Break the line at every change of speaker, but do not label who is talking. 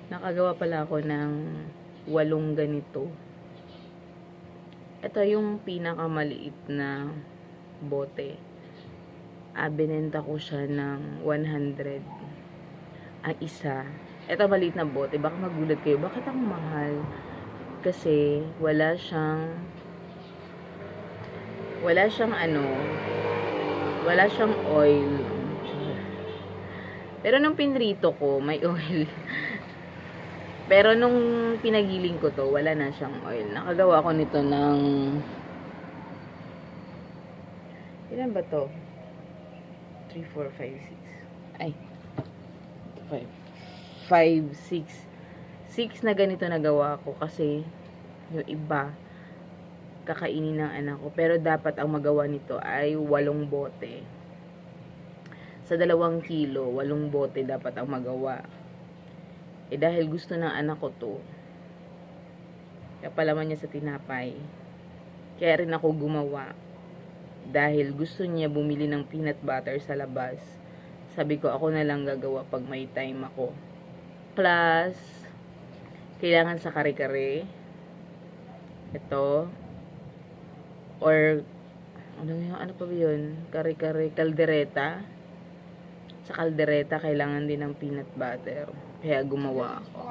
Nakagawa pala ako ng 8 ganito. Ito yung pinakamaliit na bote. Binenta ko siya ng 100 ang isa. Ito maliit na bote. Baka magulat kayo, bakit ang mahal? Kasi wala siyang oil. Pero nung pinrito ko, may oil. Pero nung pinagiling ko to, wala na siyang oil. Nakagawa ko nito ng... Ilan ba to? 3, 4, 5, 6. Ay. 5, 6. 6 na ganito nagawa ko kasi yung iba kakainin ng anak ko. Pero dapat ang magawa nito ay 8 bote. Sa 2 kilo, 8 bote dapat ang magawa. Dahil gusto ng anak ko to, kapalaman niya sa tinapay, kaya rin ako gumawa. Dahil gusto niya bumili ng peanut butter sa labas. Sabi ko, ako na lang gagawa pag may time ako. Plus, kailangan sa kare-kare. Ito. Or, ano pa ba yun? Kare-kare, kaldereta. Sa kaldereta, kailangan din ng peanut butter. Kaya gumawa ako.